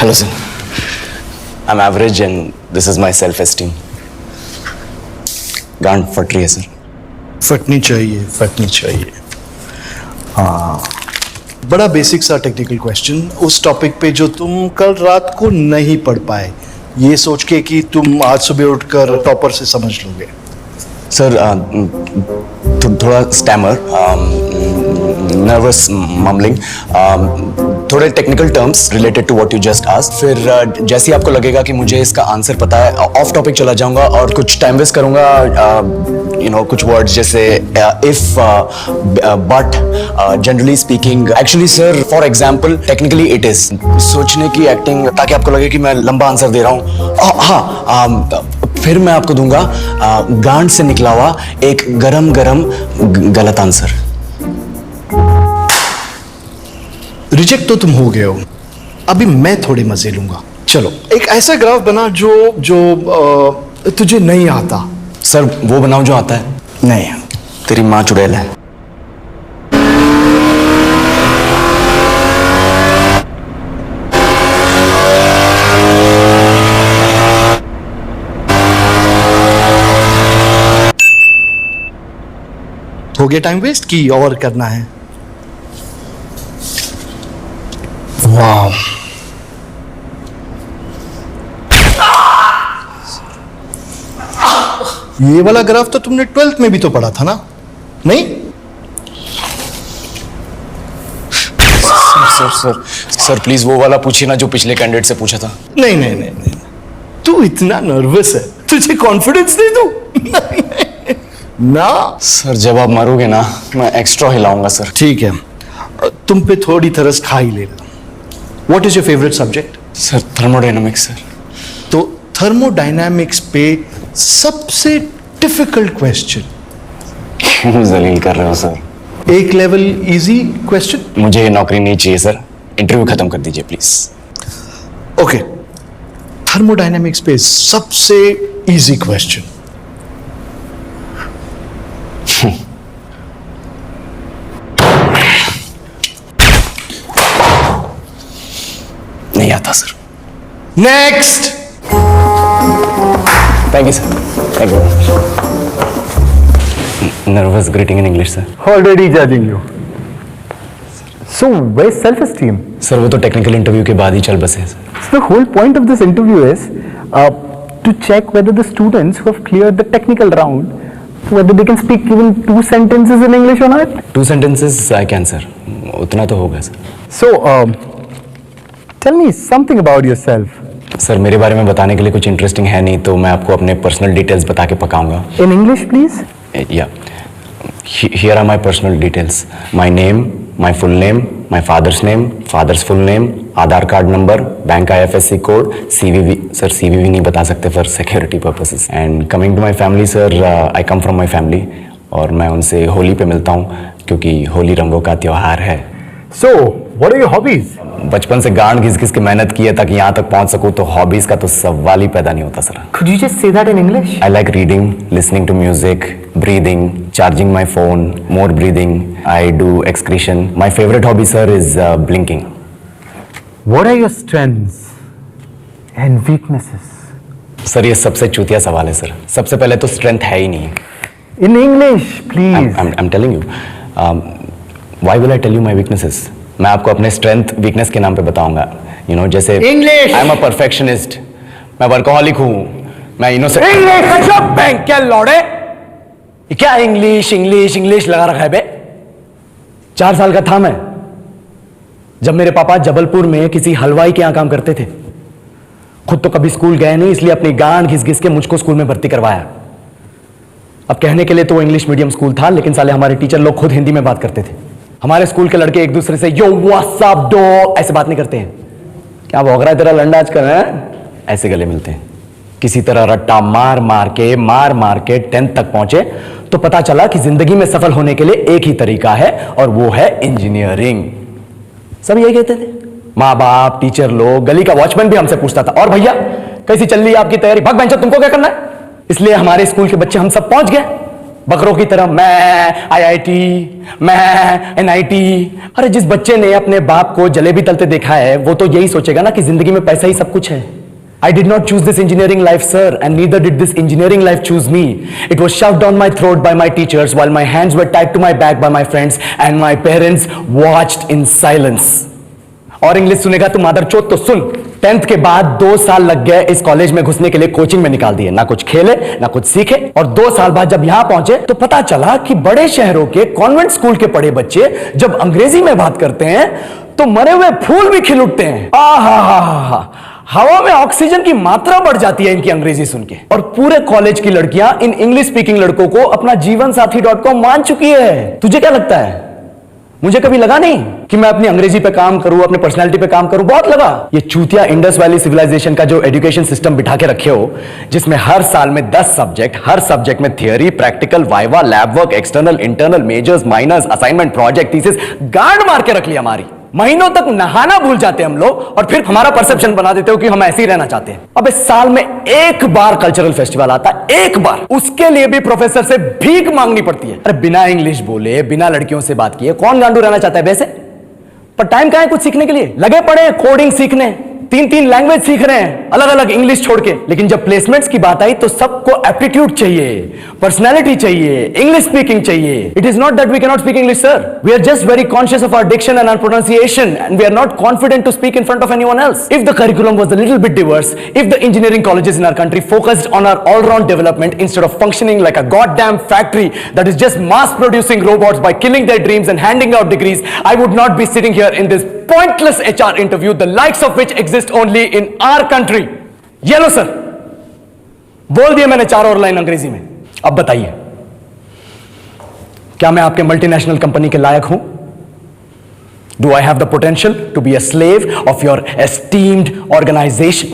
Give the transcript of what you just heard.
Hello, sir. I'm average and this is my self-esteem. गांड फट रही है सर. फटनी चाहिए. हाँ, बड़ा बेसिक सा टेक्निकल क्वेश्चन उस टॉपिक पे जो तुम कल रात को नहीं पढ़ पाए, ये सोच के कि तुम आज सुबह उठकर टॉपर से समझ लोगे. सर थोड़ा स्टैमर, नर्वस मम्बलिंग, थोड़े technical terms related to what you just asked. फिर जैसे ही आपको लगेगा कि मुझे इसका आंसर पता है, ऑफ टॉपिक चला जाऊंगा और कुछ टाइम वेस्ट करूंगा. कुछ वर्ड्स जैसे if, but, generally speaking. Actually sir, for example, technically it is सोचने की एक्टिंग, ताकि आपको लगे कि मैं लंबा आंसर दे रहा हूँ. हाँ, फिर मैं आपको दूंगा गांड से निकला हुआ एक गरम गलत आंसर. रिजेक्ट तो तुम हो गए हो. अभी मैं थोड़े मजे लूंगा. चलो, एक ऐसा ग्राफ बना जो तुझे नहीं आता. सर वो बनाओ जो आता है. नहीं, तेरी माँ चुड़ैल है. हो गया टाइम वेस्ट की और करना है. वाह, ये वाला ग्राफ तो तुमने 12th में भी तो पढ़ा था ना? नहीं? सर प्लीज वो वाला पूछिए ना जो पिछले कैंडिडेट से पूछा था. नहीं. तू इतना नर्वस है, तुझे कॉन्फिडेंस दे दूं? ना सर, जब आप मारोगे ना मैं एक्स्ट्रा हिलाऊंगा सर. ठीक है, तुम पे थोड़ी तरस खा ही लेगा. What is your favourite subject? Sir thermodynamics sir. तो थर्मोडायनामिक्स पे सबसे डिफिकल्ट क्वेश्चन. क्यों जलील कर रहे हो सर? एक लेवल इजी क्वेश्चन. मुझे ये नौकरी नहीं चाहिए सर. इंटरव्यू खत्म कर दीजिए प्लीज. ओके, थर्मोडायनामिक्स पे सबसे इजी क्वेश्चन. नहीं आता sir. Next. Thank you sir. Thank you. Nervous greeting in English, sir. Already judging you. So, where's self-esteem? Sir, वो तो technical interview के बाद ही चल बसे हैं, sir. So the whole point of this interview is to check whether the students who have cleared the technical round, whether they can speak even 2 sentences in English or not. 2 sentences I can, sir. उतना तो होगा, sir. So, tell me something about yourself. Sir मेरे बारे में बताने के लिए कुछ इंटरेस्टिंग है नहीं, तो मैं आपको अपने पर्सनल डिटेल्स बता के पकाऊंगा. In English, please. Yeah. Here are my personal details. My name, my full name, my father's name, father's full name, Aadhaar card number, bank IFSC code, CVV. Sir CVV नहीं बता सकते for security purposes. And coming to my family, sir, I come from my family. और मैं उनसे होली पे मिलता हूँ क्योंकि होली रंगों का त्योहार है. So, what are your hobbies? बचपन से गांड घिस के मेहनत की है ताकि यहाँ तक पहुँच सकूँ, तो हॉबीज का तो सवाल ही पैदा नहीं होता sir. Could you just say that in English? I like reading, listening to music, breathing, charging my phone, more breathing. I do excretion. My favorite hobby, sir, is blinking. What are your strengths and weaknesses? Sir ये सबसे चूतिया सवाल है sir. सबसे पहले तो strength है ही नहीं. In English, please. I'm telling you. Why will I tell you my weaknesses? मैं आपको अपने स्ट्रेंथ वीकनेस के नाम पे बताऊंगा. जैसे English. I'm a perfectionist. मैं वर्कोहॉलिक हूँ. मैं इनोसेंट. English. बैंक क्या लौड़े? क्या इंग्लिश लगा रखा है बे? 4 साल का था मैं जब मेरे पापा जबलपुर में किसी हलवाई के यहाँ काम करते थे. खुद तो कभी स्कूल गए नहीं, इसलिए अपनी गांड घिस के मुझको स्कूल में भर्ती करवाया. अब कहने के लिए तो वो इंग्लिश मीडियम स्कूल था, लेकिन साले हमारे टीचर लोग खुद हिंदी में बात करते थे. हमारे स्कूल के लड़के एक दूसरे से यो व्हाट्स अप डॉग ऐसे बात नहीं करते हैं. क्या भौंक रहा है तेरा लंडा आजकल है? ऐसे गले मिलते हैं. किसी तरह रट्टा मार के 10th तक पहुंचे तो पता चला कि जिंदगी में सफल होने के लिए एक ही तरीका है और वो है इंजीनियरिंग. सब यही कहते थे. माँ बाप, टीचर लोग, गली का वॉचमैन भी हमसे पूछता था, और भैया कैसी चल रही है आपकी तैयारी? भाग बेंचर, तुमको क्या करना है? इसलिए हमारे स्कूल के बच्चे हम सब पहुंच गए. बकरों की तरह मैं IIT, मैं NIT। अरे जिस बच्चे ने अपने बाप को जलेबी तलते देखा है वो तो यही सोचेगा ना कि जिंदगी में पैसा ही सब कुछ है। I did not choose this engineering life, sir, and neither did this engineering life choose me. It was shoved down my throat by my teachers while my hands were tied to my back by my friends and my parents watched in silence. और English सुनेगा तो मादरचोद तो सुन, 10th के बाद 2 साल लग गए इस कॉलेज में घुसने के लिए, कोचिंग में निकाल दिए, ना कुछ खेले ना कुछ सीखे। और 2 साल बाद जब यहां पहुंचे तो पता चला कि बड़े शहरों के कॉन्वेंट स्कूल के पढ़े बच्चे जब अंग्रेजी में बात करते हैं तो मरे हुए फूल भी खिल उठते हैं। आहा, हवा में ऑक्सीजन की मात्रा बढ़ जाती है इनकी अंग्रेजी सुन के। और पूरे कॉलेज की लड़कियां इन इंग्लिश स्पीकिंग लड़कों को अपना जीवन साथी.com मान चुकी है। तुझे क्या लगता है? मुझे कभी लगा नहीं कि मैं अपनी अंग्रेजी पे काम करूं, अपने पर्सनालिटी पे काम करूं, बहुत लगा। ये चूतिया इंडस वैली सिविलाइजेशन का जो एजुकेशन सिस्टम बिठा के रखे हो, जिसमें हर साल में 10 सब्जेक्ट, हर सब्जेक्ट में theory, practical, viva, lab work, external, internal, majors, minors, assignment, project, thesis, गांड मार के रख लिया हमारी। महीनों तक नहाना भूल जाते हैं हम लोग और फिर हमारा परसेप्शन बना देते हो कि हम ऐसे ही रहना चाहते हैं। अब इस साल में एक बार कल्चरल फेस्टिवल आता है, एक बार, उसके लिए भी प्रोफेसर से भीख मांगनी पड़ती है। अरे बिना इंग्लिश बोले, बिना लड़कियों से बात किए कौन गांडू रहना चाहता है वैसे? पर टाइम कहां है कुछ सीखने के लिए? लगे पड़े हैं कोडिंग सीखने, 3-3 लैंग्वेज सीख रहे हैं अलग अलग इंग्लिश छोड़ के। लेकिन जब प्लेसमेंट्स की बात आई तो सबको एप्टीट्यूड चाहिए, पर्सनैलिटी चाहिए, इंग्लिश स्पीकिंग चाहिए। It is not that we can not speak English, sir. We are just very conscious of our diction and our pronunciation and we are not confident to speak in front of anyone else. If the curriculum was a little bit diverse, if the engineering colleges in our country focused on our all round development instead of functioning like a goddamn factory that is just mass producing robots by killing their dreams and handing out degrees, I would not be sitting here in this pointless HR interview, the likes of which exist only in our country. ये लो sir, बोल दिया मैंने 4 और line अंग्रेजी में। अब बताइए, क्या मैं आपके मल्टीनेशनल कंपनी के लायक हूं? Do I have the potential to be a slave of your esteemed organization?